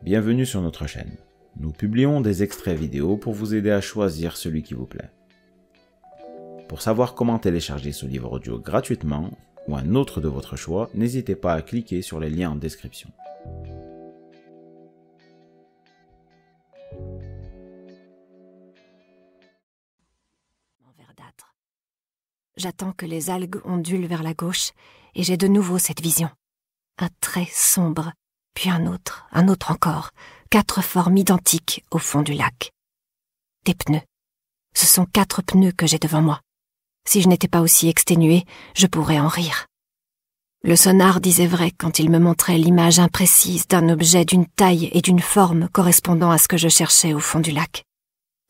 bienvenue sur notre chaîne. Nous publions des extraits vidéo pour vous aider à choisir celui qui vous plaît. Pour savoir comment télécharger ce livre audio gratuitement, ou un autre de votre choix, n'hésitez pas à cliquer sur les liens en description. Verdâtre. J'attends que les algues ondulent vers la gauche et j'ai de nouveau cette vision. Un trait sombre, puis un autre encore, 4 formes identiques au fond du lac. Des pneus. Ce sont 4 pneus que j'ai devant moi. Si je n'étais pas aussi exténuée, je pourrais en rire. Le sonar disait vrai quand il me montrait l'image imprécise d'un objet d'une taille et d'une forme correspondant à ce que je cherchais au fond du lac.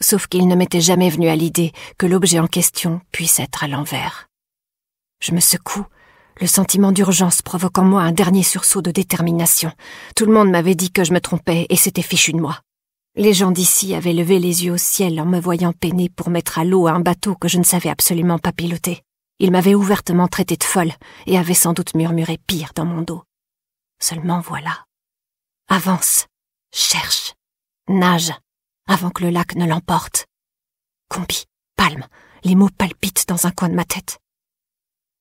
Sauf qu'il ne m'était jamais venu à l'idée que l'objet en question puisse être à l'envers. Je me secoue, le sentiment d'urgence provoque en moi un dernier sursaut de détermination. Tout le monde m'avait dit que je me trompais et s'était fichu de moi. Les gens d'ici avaient levé les yeux au ciel en me voyant peiner pour mettre à l'eau un bateau que je ne savais absolument pas piloter. Ils m'avaient ouvertement traité de folle et avaient sans doute murmuré pire dans mon dos. Seulement voilà. Avance, cherche, nage, avant que le lac ne l'emporte. Combi, palme, les mots palpitent dans un coin de ma tête.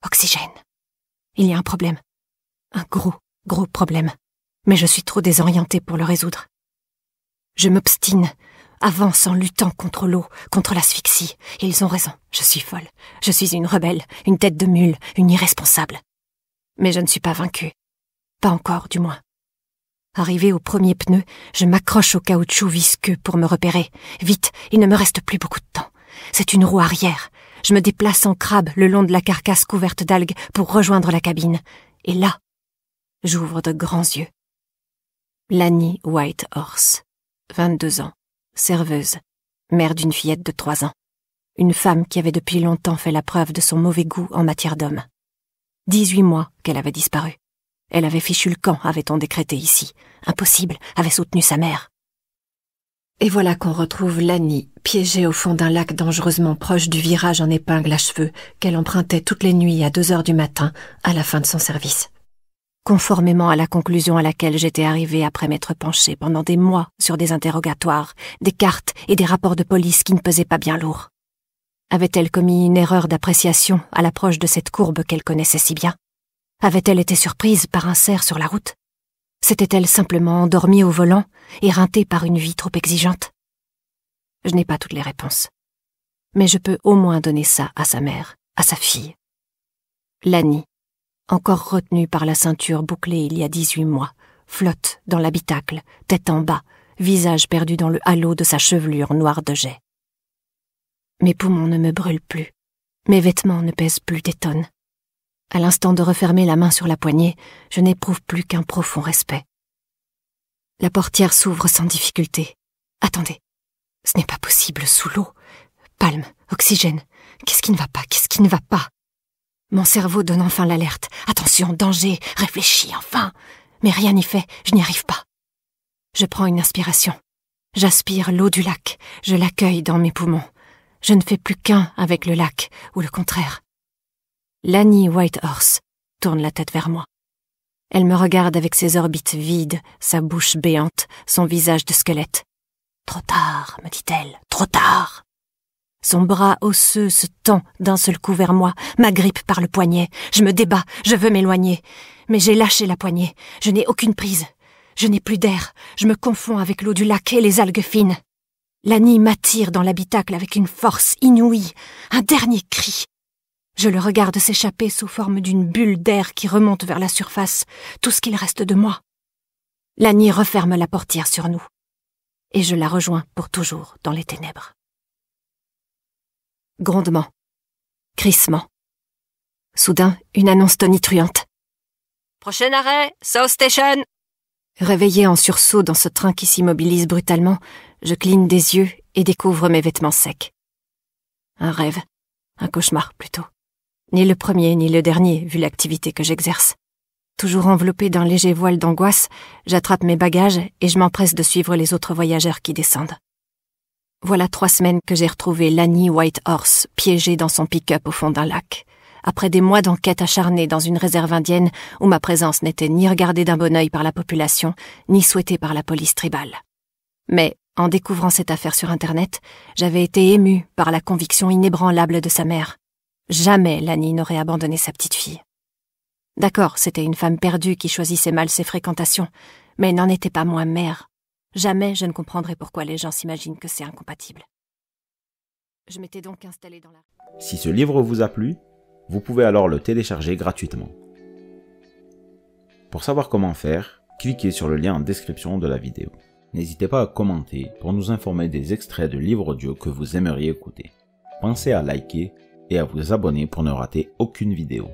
Oxygène. Il y a un problème. Un gros problème. Mais je suis trop désorientée pour le résoudre. Je m'obstine, avance en luttant contre l'eau, contre l'asphyxie. Ils ont raison, je suis folle. Je suis une rebelle, une tête de mule, une irresponsable. Mais je ne suis pas vaincue. Pas encore, du moins. Arrivé au premier pneu, je m'accroche au caoutchouc visqueux pour me repérer. Vite, il ne me reste plus beaucoup de temps. C'est une roue arrière. Je me déplace en crabe le long de la carcasse couverte d'algues pour rejoindre la cabine. Et là, j'ouvre de grands yeux. Lani Whitehorse, 22 ans, serveuse, mère d'une fillette de 3 ans. Une femme qui avait depuis longtemps fait la preuve de son mauvais goût en matière d'homme. 18 mois qu'elle avait disparu. Elle avait fichu le camp, avait-on décrété ici. Impossible, avait soutenu sa mère. Et voilà qu'on retrouve Lani, piégée au fond d'un lac dangereusement proche du virage en épingle à cheveux qu'elle empruntait toutes les nuits à 2 heures du matin, à la fin de son service. Conformément à la conclusion à laquelle j'étais arrivée après m'être penchée pendant des mois sur des interrogatoires, des cartes et des rapports de police qui ne pesaient pas bien lourd. Avait-elle commis une erreur d'appréciation à l'approche de cette courbe qu'elle connaissait si bien? Avait-elle été surprise par un cerf sur la route? S'était-elle simplement endormie au volant, éreintée par une vie trop exigeante? Je n'ai pas toutes les réponses. Mais je peux au moins donner ça à sa mère, à sa fille. Lani, encore retenue par la ceinture bouclée il y a 18 mois, flotte dans l'habitacle, tête en bas, visage perdu dans le halo de sa chevelure noire de jais. Mes poumons ne me brûlent plus, mes vêtements ne pèsent plus des tonnes. À l'instant de refermer la main sur la poignée, je n'éprouve plus qu'un profond respect. La portière s'ouvre sans difficulté. Attendez, ce n'est pas possible sous l'eau. Palme, oxygène, qu'est-ce qui ne va pas? Mon cerveau donne enfin l'alerte. Attention, danger, réfléchis enfin. Mais rien n'y fait, je n'y arrive pas. Je prends une inspiration. J'aspire l'eau du lac, je l'accueille dans mes poumons. Je ne fais plus qu'un avec le lac, ou le contraire. Lani Whitehorse tourne la tête vers moi. Elle me regarde avec ses orbites vides, sa bouche béante, son visage de squelette. « Trop tard, me dit-elle, trop tard !» Son bras osseux se tend d'un seul coup vers moi, m'agrippe par le poignet. Je me débats, je veux m'éloigner. Mais j'ai lâché la poignée, je n'ai aucune prise. Je n'ai plus d'air, je me confonds avec l'eau du lac et les algues fines. Lani m'attire dans l'habitacle avec une force inouïe, un dernier cri. Je le regarde s'échapper sous forme d'une bulle d'air qui remonte vers la surface, tout ce qu'il reste de moi. Lani referme la portière sur nous, et je la rejoins pour toujours dans les ténèbres. Grondement, crissement. Soudain, une annonce tonitruante. « Prochain arrêt, South Station !» Réveillée en sursaut dans ce train qui s'immobilise brutalement, je cligne des yeux et découvre mes vêtements secs. Un rêve, un cauchemar plutôt. Ni le premier ni le dernier, vu l'activité que j'exerce. Toujours enveloppée d'un léger voile d'angoisse, j'attrape mes bagages et je m'empresse de suivre les autres voyageurs qui descendent. Voilà 3 semaines que j'ai retrouvé Lani Whitehorse piégée dans son pick-up au fond d'un lac, après des mois d'enquête acharnée dans une réserve indienne où ma présence n'était ni regardée d'un bon œil par la population, ni souhaitée par la police tribale. Mais, en découvrant cette affaire sur Internet, j'avais été émue par la conviction inébranlable de sa mère. Jamais Lani n'aurait abandonné sa petite fille. D'accord, c'était une femme perdue qui choisissait mal ses fréquentations, mais n'en était pas moins mère. Jamais je ne comprendrai pourquoi les gens s'imaginent que c'est incompatible. Je m'étais donc installée dans la... Si ce livre vous a plu, vous pouvez alors le télécharger gratuitement. Pour savoir comment faire, cliquez sur le lien en description de la vidéo. N'hésitez pas à commenter pour nous informer des extraits de livres audio que vous aimeriez écouter. Pensez à liker et à vous abonner pour ne rater aucune vidéo.